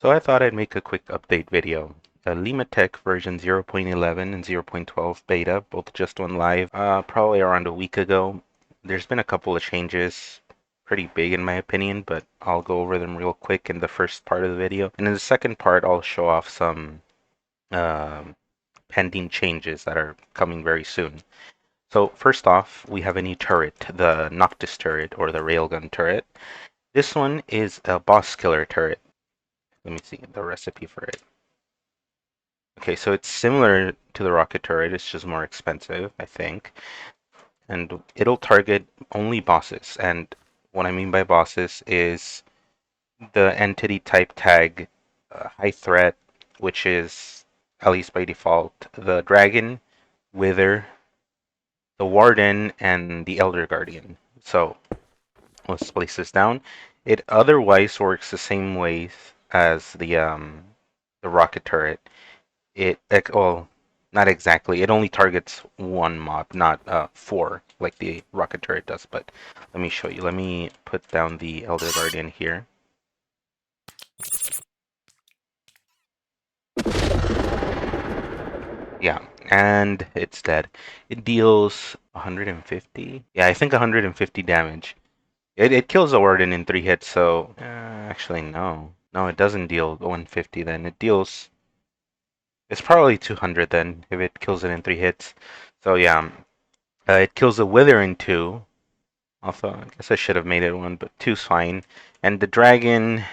So I thought I'd make a quick update video. LimaTech version 0.11 and 0.12 beta both just went live probably around a week ago. There's been a couple of changes, pretty big in my opinion, but I'll go over them real quick in the first part of the video. And in the second part, I'll show off some um pending changes that are coming very soon. So first off, we have a new turret, the Noctis turret or the railgun turret. This one is a boss killer turret. Let me see the recipe for it. Okay, so it's similar to the rocket turret, it's just more expensive, I think. And it'll target only bosses. And what I mean by bosses is the entity type tag high threat, which is, at least by default, the dragon, wither, the warden, and the elder guardian. So let's place this down. It otherwise works the same way as the rocket turret. Well, not exactly. It only targets one mob, not four, like the rocket turret does. But let me show you. Let me put down the Elder Guardian here. Yeah, and it's dead. It deals 150. Yeah, I think 150 damage. It kills a warden in 3 hits. So actually, no, it doesn't deal 150. Then it deals. It's probably 200 then if it kills it in 3 hits. So yeah, it kills a wither in 2. Also, I guess I should have made it 1, but two's fine. And the dragon's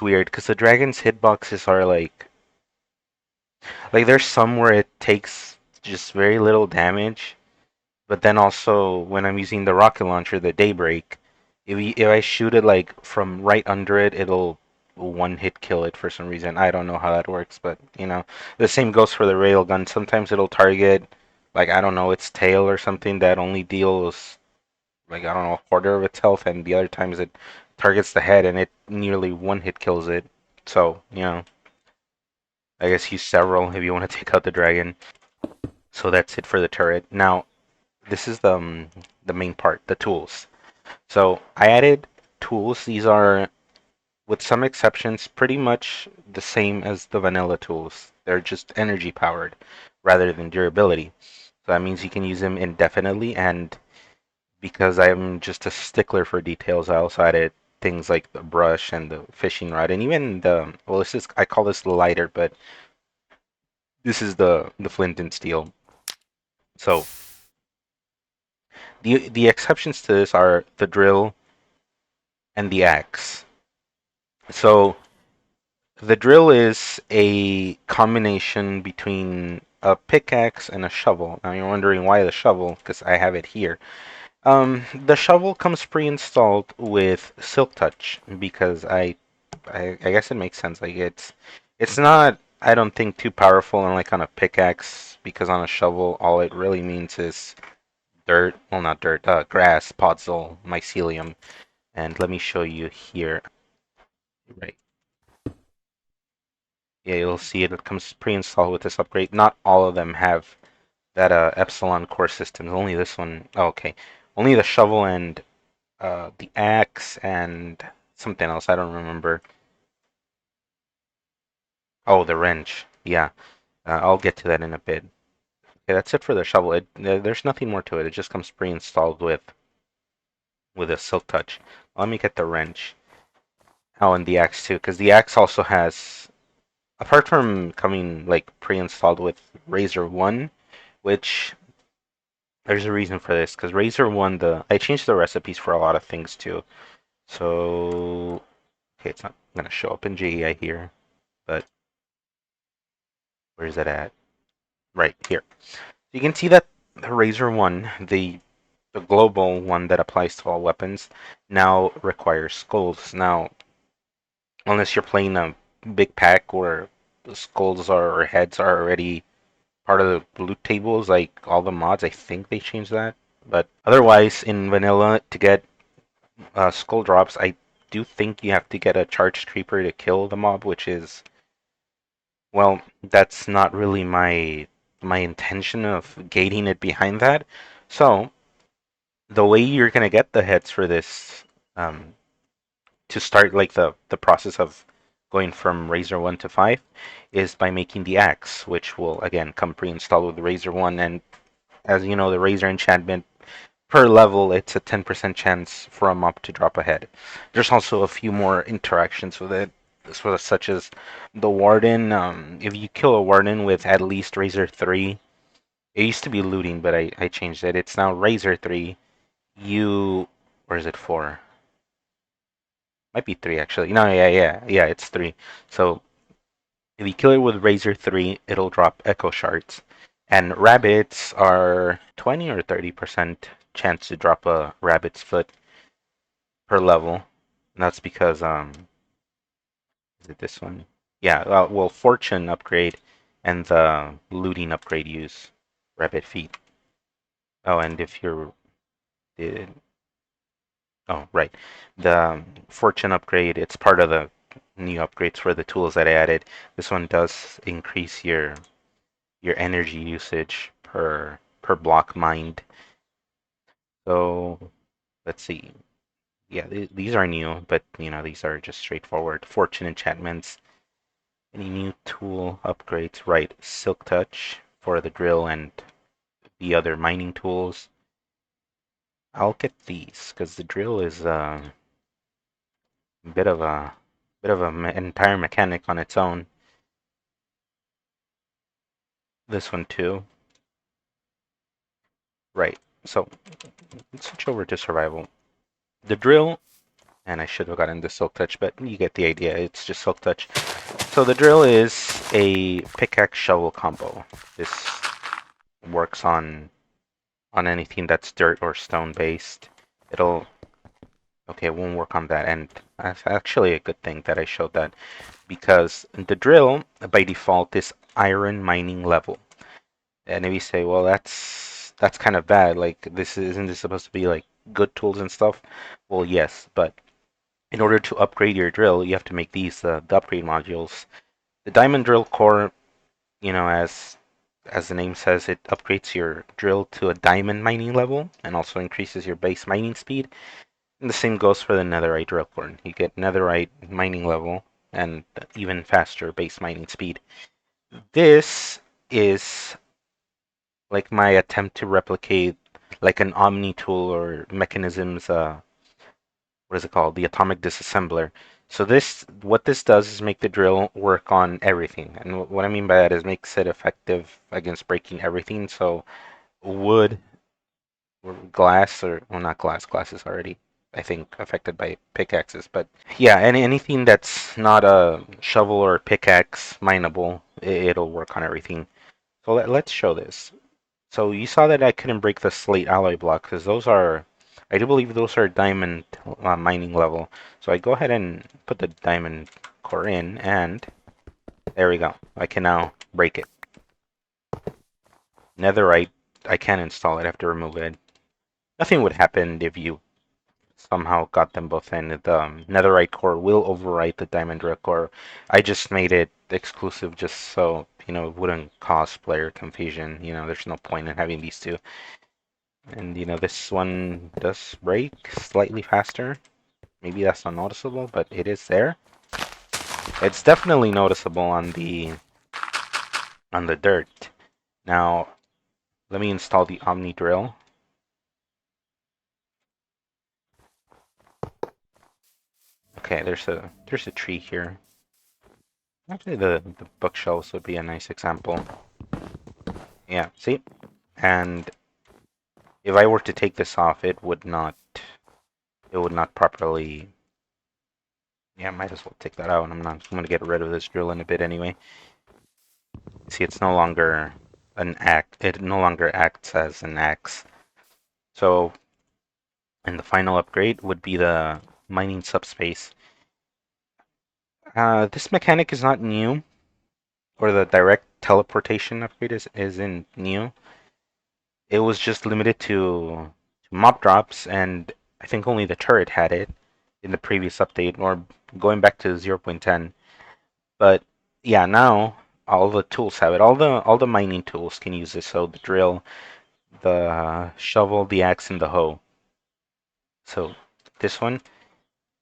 weird because the dragon's hitboxes are like there's some where it takes just very little damage, but then also when I'm using the rocket launcher, the Daybreak, if I shoot it like from right under it, it'll one hit kill it for some reason. I don't know how that works, but the same goes for the railgun. Sometimes it'll target like I don't know its tail or something that only deals like I don't know, a quarter of its health, and the other times it targets the head and it nearly one hit kills it. So, I guess use several if you want to take out the dragon. So that's it for the turret. Now, this is the main part, the tools. So I added tools. These are, with some exceptions, pretty much the same as the vanilla tools. They're just energy powered rather than durability. So that means you can use them indefinitely, and because I'm just a stickler for details, I also added things like the brush and the fishing rod, and even well, this is I call this the lighter, but this is the flint and steel. So the exceptions to this are the drill and the axe. So the drill is a combination between a pickaxe and a shovel. Now you're wondering why the shovel, because I have it here. The shovel comes pre-installed with Silk Touch because I guess it makes sense. Like it's not I don't think too powerful unlike on a pickaxe because on a shovel all it really means is dirt. Well, not dirt, grass, podzol, mycelium. And let me show you here. Right. Yeah, you'll see it comes pre-installed with this upgrade. Not all of them have that Epsilon core systems. Only this one. Oh, okay. Only the shovel and the axe and something else. I don't remember. Oh, the wrench. Yeah, I'll get to that in a bit. Okay, that's it for the shovel. There's nothing more to it. It just comes pre-installed with a silk touch. Let me get the wrench. Oh, and the axe too, because the axe also has, apart from coming like pre-installed with Razor 1, which there's a reason for this, because Razor 1, I changed the recipes for a lot of things too. So, okay, it's not gonna show up in JEI here, but where's it at? Right here. You can see that the Razor 1, the global one that applies to all weapons, now requires skulls. Now, unless you're playing a big pack where the skulls or heads are already part of the loot tables, like all the mods, I think they changed that. But otherwise, in vanilla, to get skull drops, I do think you have to get a charged creeper to kill the mob, which is, well, that's not really my intention of gating it behind that. So the way you're gonna get the heads for this um, to start like the process of going from Razor 1 to 5 is by making the axe, which will again come pre-installed with the Razor 1. And as you know, the Razor enchantment per level, it's a 10% chance for a mob to drop a head. There's also a few more interactions with it, such as the Warden. If you kill a Warden with at least Razor 3, it used to be looting, but I changed it. It's now Razor 3. You, or is it 4? Might be 3 actually. No, yeah, it's 3. So if you kill it with Razor 3, it'll drop Echo Shards. And rabbits are 20 or 30% chance to drop a rabbit's foot per level. And that's because is it this one? Yeah, well, fortune upgrade and the looting upgrade use rabbit feet. Oh, and if you're the oh right, the fortune upgrade, it's part of the new upgrades for the tools that I added. This one does increase your energy usage per block mined. So let's see. Yeah, these are new, but you know these are just straightforward fortune enchantments. Any new tool upgrades? Right, Silk Touch for the drill and the other mining tools. I'll get these because the drill is a bit of a entire mechanic on its own. This one too. Right. So let's switch over to survival. The drill, and I should have gotten the Silk Touch, but you get the idea. It's just Silk Touch. So the drill is a pickaxe shovel combo. This works on anything that's dirt or stone based. It'll okay, it won't work on that, and that's actually a good thing that I showed that because the drill by default is iron mining level. And if you say, well, that's kind of bad, like isn't this supposed to be like good tools and stuff? Well, yes, but in order to upgrade your drill, you have to make these the upgrade modules. The diamond drill core, you know, as the name says, it upgrades your drill to a diamond mining level and also increases your base mining speed. And the same goes for the netherite drill core. You get netherite mining level and even faster base mining speed. This is like my attempt to replicate like an omni tool or mechanisms what is it called? The atomic disassembler. So what this does is make the drill work on everything. And what I mean by that is makes it effective against breaking everything. So wood or glass, or well, not glass. Glass is already, I think, affected by pickaxes. But yeah, anything that's not a shovel or pickaxe mineable, it'll work on everything. So let's show this. So you saw that I couldn't break the slate alloy block because those are, I do believe those are diamond mining level. So I go ahead and put the diamond core in, and there we go. I can now break it. Netherite, I can't install it. I have to remove it. Nothing would happen if you somehow got them both in. The netherite core will overwrite the diamond drill core. I just made it exclusive just so, you know, it wouldn't cause player confusion. You know, there's no point in having these two. And you know, this one does break slightly faster. Maybe that's not noticeable, but it is there. It's definitely noticeable on the dirt. Now, let me install the Omni drill. Okay, there's a tree here. Actually, the bookshelves would be a nice example. Yeah, see? And if I were to take this off, it would not properly. Yeah, I might as well take that out. I'm gonna get rid of this drill in a bit anyway. See, it's no longer an act. It no longer acts as an axe. So, and the final upgrade would be the mining subspace. This mechanic is not new, or the direct teleportation upgrade isn't new. It was just limited to mob drops, and I think only the turret had it in the previous update, or going back to 0.10. But yeah, now all the tools have it. All the mining tools can use this. So the drill, the shovel, the axe, and the hoe. So this one,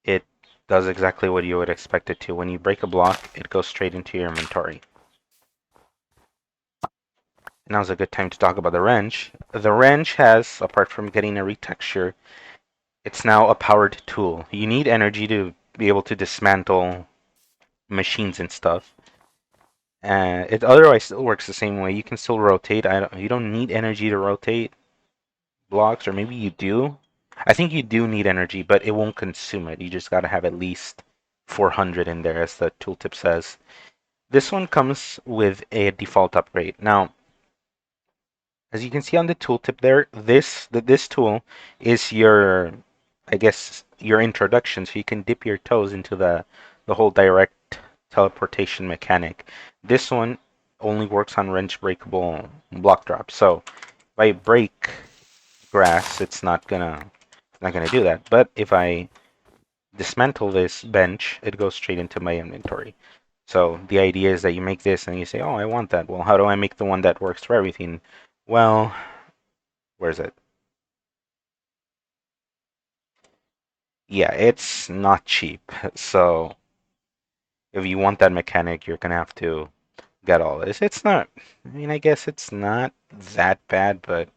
it does exactly what you would expect it to. When you break a block, it goes straight into your inventory. Now's a good time to talk about the wrench. The wrench has, apart from getting a retexture, it's now a powered tool. You need energy to be able to dismantle machines and stuff. It otherwise still works the same way. You can still rotate. You don't need energy to rotate blocks, or maybe you do. I think you do need energy, but it won't consume it. You just got to have at least 400 in there, as the tooltip says. This one comes with a default upgrade. Now, as you can see on the tooltip there, this tool is your, I guess, your introduction, so you can dip your toes into the whole direct teleportation mechanic. This one only works on wrench breakable block drops. So if I break grass, it's not gonna do that. But if I dismantle this bench, it goes straight into my inventory. So the idea is that you make this and you say, oh, I want that. Well, how do I make the one that works for everything? Well, where's it? Yeah, it's not cheap. So if you want that mechanic, you're gonna have to get all this. It's not, I mean, I guess it's not that bad, but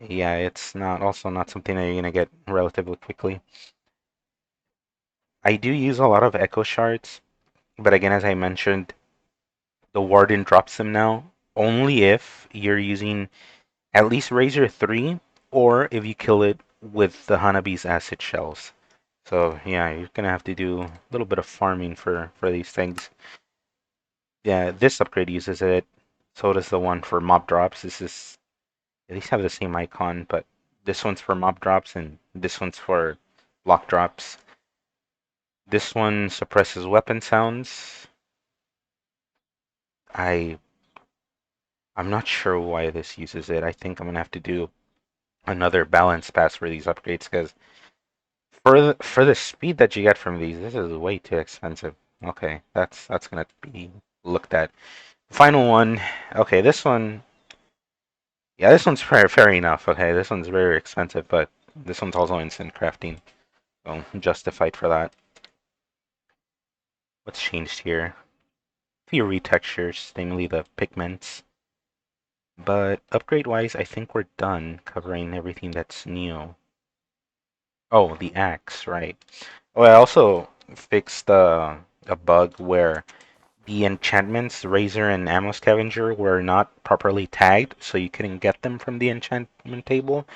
yeah, it's not also not something that you're gonna get relatively quickly. I do use a lot of echo shards, but again, as I mentioned, the warden drops them now only if you're using at least Razor 3 or if you kill it with the Hanabi's acid shells. So yeah, you're gonna have to do a little bit of farming for these things. Yeah, this upgrade uses it. So does the one for mob drops. This is these have the same icon, but this one's for mob drops and this one's for block drops. This one suppresses weapon sounds. I I'm not sure why this uses it. I think I'm gonna have to do another balance pass for these upgrades because for the speed that you get from these, this is way too expensive. Okay, that's gonna be looked at. Final one. Okay, this one. Yeah, this one's fair enough. Okay, this one's very expensive, but this one's also instant crafting, so justified for that. What's changed here? A few retextures, namely the pigments. But upgrade-wise, I think we're done covering everything that's new. Oh, the axe, right. Oh, I also fixed a bug where the enchantments, Razor and Ammo Scavenger, were not properly tagged, so you couldn't get them from the enchantment table.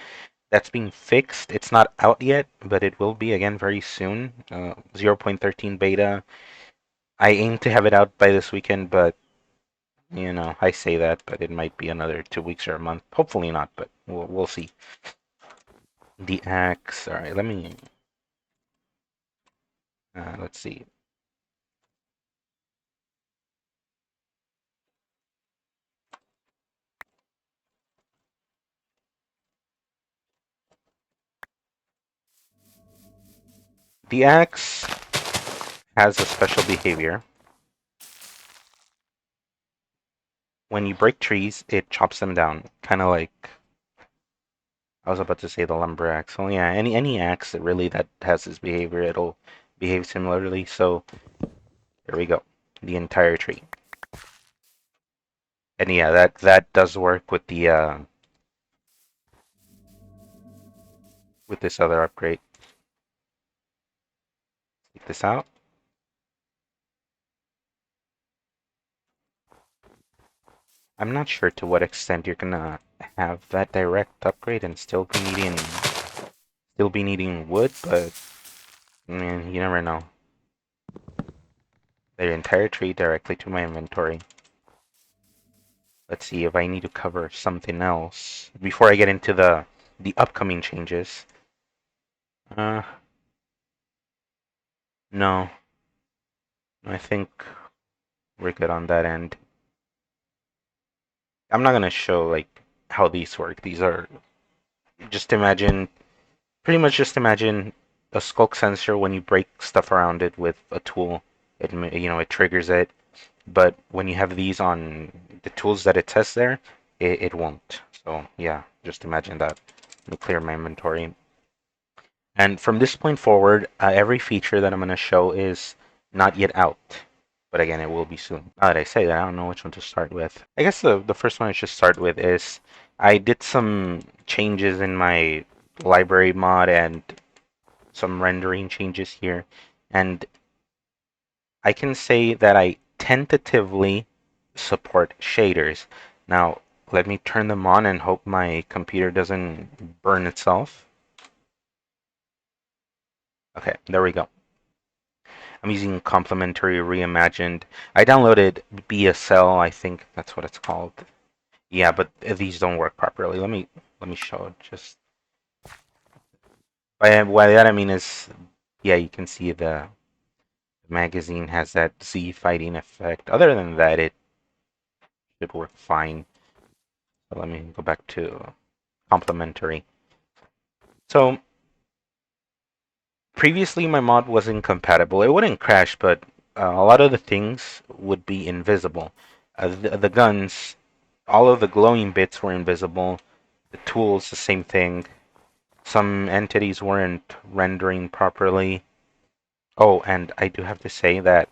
That's being fixed. It's not out yet, but it will be again very soon. 0.13 beta. I aim to have it out by this weekend, but I say that, but it might be another 2 weeks or a month. Hopefully not, but we'll see. The axe. All right, let's see. The axe has a special behavior. When you break trees, it chops them down, kind of like I was about to say the lumber axe. Well, yeah, any axe that really that has this behavior, it'll behave similarly. So there we go, the entire tree. And yeah, that does work with this other upgrade. Take this out. I'm not sure to what extent you're gonna have that direct upgrade and still be needing wood, but I mean, you never know. The entire tree directly to my inventory. Let's see if I need to cover something else before I get into the upcoming changes. Uh, no, I think we're good on that end. I'm not gonna show like how these work. These are just imagine, pretty much just imagine a skulk sensor when you break stuff around it with a tool. It triggers it. But when you have these on the tools that it tests there, it won't. So yeah, just imagine that. Let me clear my inventory. And from this point forward, every feature that I'm going to show is not yet out. But again, it will be soon. Now that I say that, I don't know which one to start with. I guess the first one I should start with is I did some changes in my library mod and some rendering changes here. And I can say that I tentatively support shaders. Now, let me turn them on and hope my computer doesn't burn itself. Okay, there we go. I'm using Complementary Reimagined. I downloaded BSL, I think that's what it's called. Yeah, but these don't work properly. Let me show it. Just by that I mean is, yeah, you can see the magazine has that Z fighting effect. Other than that, it should work fine. So let me go back to Complementary. So previously my mod was incompatible. It wouldn't crash, but a lot of the things would be invisible. The guns, all of the glowing bits were invisible. The tools, the same thing. Some entities weren't rendering properly. Oh, and I do have to say that,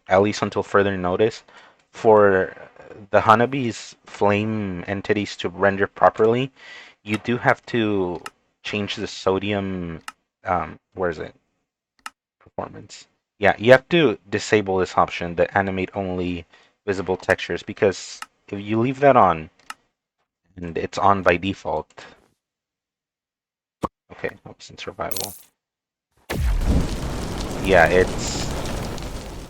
at least until further notice, for the Hanabi's flame entities to render properly, you do have to change the sodium. Where is it? Performance. Yeah, you have to disable this option, the animate only visible textures, because if you leave that on, and it's on by default. Okay, I was in survival. Yeah,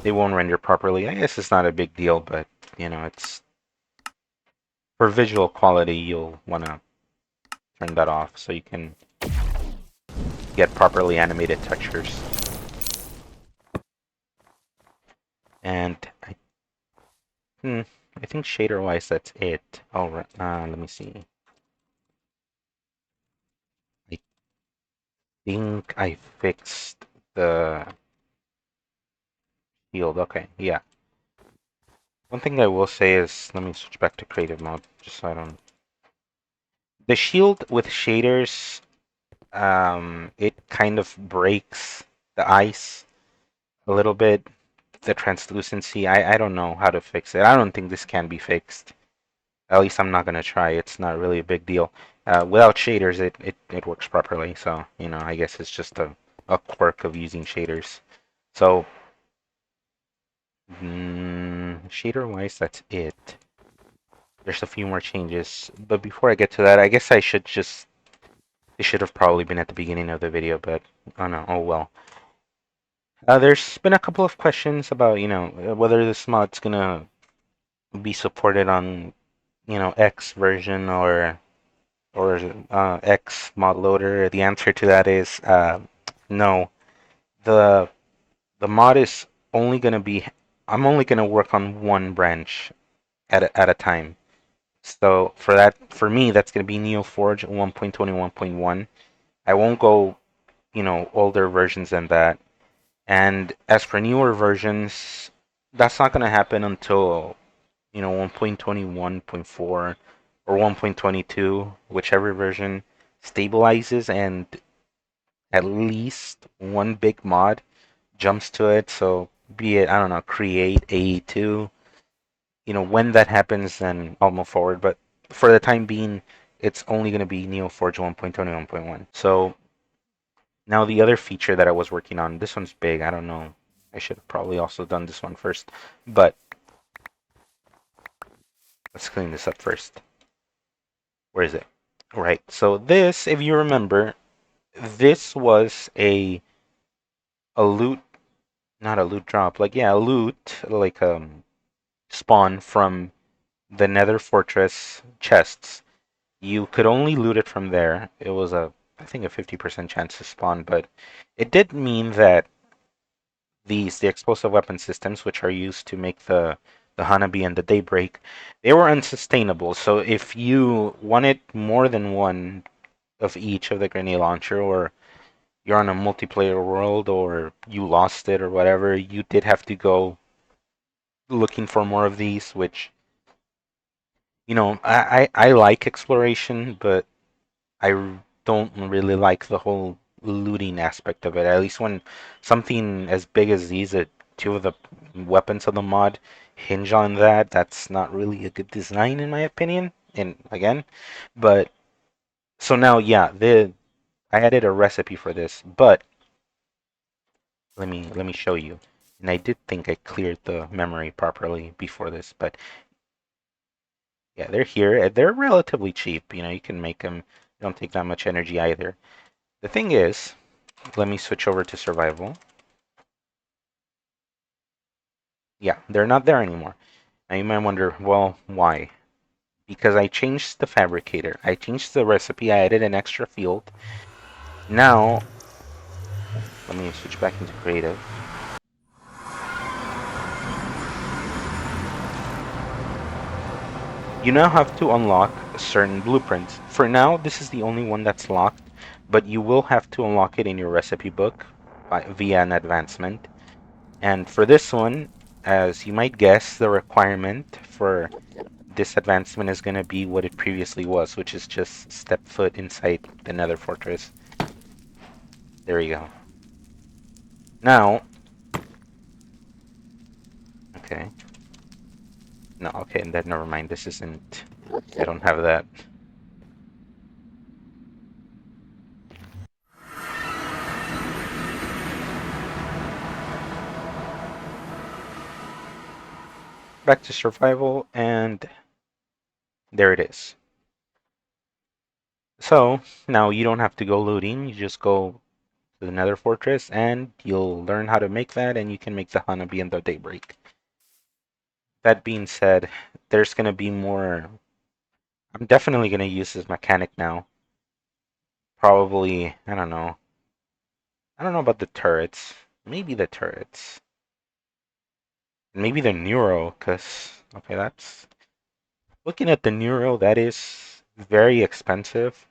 they won't render properly. I guess it's not a big deal, but it's for visual quality, you'll want to turn that off so you can get properly animated textures. And I think shader wise, that's it. Oh, let me see. I think I fixed the shield. Okay, yeah. One thing I will say is, let me switch back to creative mode, just so I don't. The shield with shaders, it kind of breaks the ice a little bit, the translucency. I don't know how to fix it. I don't think this can be fixed. At least I'm not gonna try. It's not really a big deal. Without shaders, it works properly. So, I guess it's just a quirk of using shaders. So, shader-wise, that's it. There's a few more changes, but before I get to that, I guess I should just. It should have probably been at the beginning of the video, but oh no, oh well. There's been a couple of questions about, whether this mod's gonna be supported on, X version or X mod loader. The answer to that is no. The the mod is only gonna be. I'm only gonna work on one branch at a time. So for me, that's gonna be NeoForge 1.21.1. I won't go, older versions than that. And as for newer versions, that's not gonna happen until 1.21.4 or 1.22, whichever version stabilizes and at least one big mod jumps to it. So be it, I don't know, Create AE2. When that happens, then I'll move forward. But for the time being, it's only going to be NeoForge 1.21.1. So now the other feature that I was working on, this one's big. I don't know. I should have probably also done this one first. But let's clean this up first. Where is it? Right. So this, if you remember, this was a loot, not a loot drop, like yeah, a loot, like spawn from the Nether Fortress chests. You could only loot it from there. It was I think a 50% chance to spawn, but it did mean that the explosive weapon systems, which are used to make the Hanabi and the Daybreak, they were unsustainable. So if you wanted more than one of each of the grenade launcher, or you're on a multiplayer world, or you lost it or whatever, you did have to go looking for more of these, which, I like exploration, but I don't really like the whole looting aspect of it. At least when something as big as these, two of the weapons of the mod hinge on that, that's not really a good design in my opinion. And again, but so now, yeah, I added a recipe for this, but let me show you. And I did think I cleared the memory properly before this, but yeah, they're here. They're relatively cheap. You can make them. They don't take that much energy either. The thing is, let me switch over to survival. Yeah, they're not there anymore. Now you might wonder, well, why? Because I changed the fabricator. I changed the recipe. I added an extra field. Now, let me switch back into creative. You now have to unlock certain blueprints. For now, this is the only one that's locked, but you will have to unlock it in your recipe book via an advancement. And for this one, as you might guess, the requirement for this advancement is going to be what it previously was, which is just step foot inside the Nether Fortress. There you go. Now, okay. No, okay, then never mind. This isn't. I don't have that. Back to survival, and there it is. So now you don't have to go looting. You just go to the Nether Fortress, and you'll learn how to make that, and you can make the Hanabi and the Daybreak. That being said, there's gonna be more. I'm definitely gonna use this mechanic now. Probably, I don't know. I don't know about the turrets. Maybe the turrets. Maybe the Neuro, because, okay, that's. Looking at the Neuro, that is very expensive.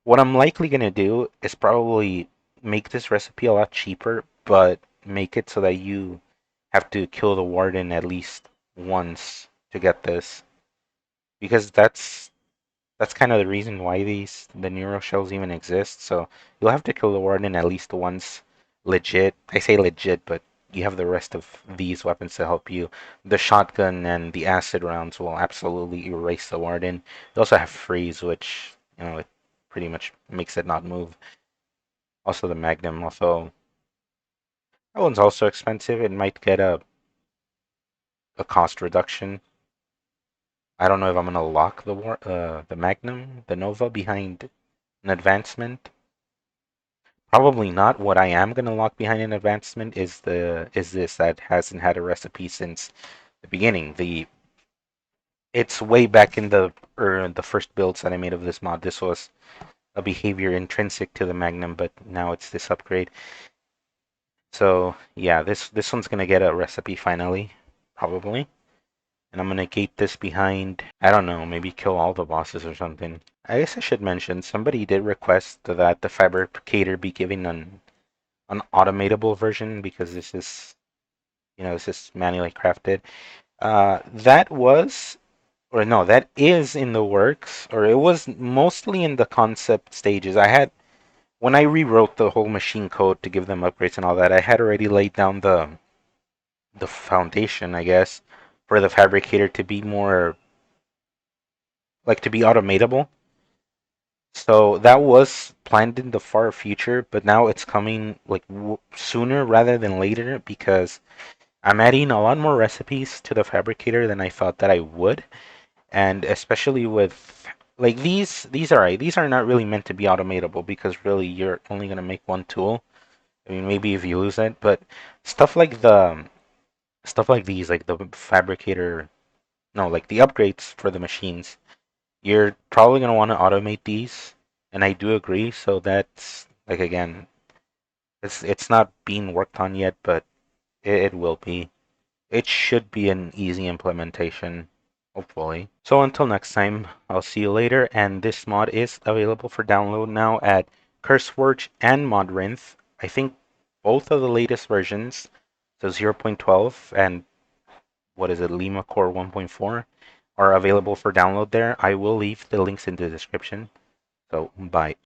What I'm likely going to do is probably make this recipe a lot cheaper, but make it so that you have to kill the warden at least once to get this. Because that's kind of the reason why the Neuro shells even exist. So you'll have to kill the warden at least once, legit. I say legit, but you have the rest of these weapons to help you. The shotgun and the acid rounds will absolutely erase the warden. You also have freeze, which it pretty much makes it not move. Also the magnum, although that one's also expensive. It might get a cost reduction. I don't know if I'm gonna lock the magnum, the Nova behind an advancement. Probably not. What I am gonna lock behind an advancement is this that hasn't had a recipe since the beginning. It's way back in the first builds that I made of this mod. This was a behavior intrinsic to the Magnum, but now it's this upgrade. So yeah, this one's gonna get a recipe finally, probably. And I'm gonna gate this behind, I don't know, maybe kill all the bosses or something. I guess I should mention somebody did request that the fabricator be given an automatable version because this is manually crafted. That was, or no, that is in the works, or it was mostly in the concept stages. When I rewrote the whole machine code to give them upgrades and all that, I had already laid down the foundation, I guess, for the fabricator to be more, like, to be automatable. So that was planned in the far future, but now it's coming like sooner rather than later because I'm adding a lot more recipes to the fabricator than I thought that I would, and especially with like these are not really meant to be automatable because really you're only gonna make one tool. I mean, maybe if you lose it, but stuff like the stuff like these, like the fabricator, no, like the upgrades for the machines, you're probably gonna want to automate these, and I do agree. So that's like again, it's not being worked on yet, but it will be. It should be an easy implementation, hopefully. So until next time, I'll see you later. And this mod is available for download now at CurseForge and Modrinth. I think both of the latest versions, so 0.12 and what is it, Lima Core 1.4, are available for download there. I will leave the links in the description. So bye.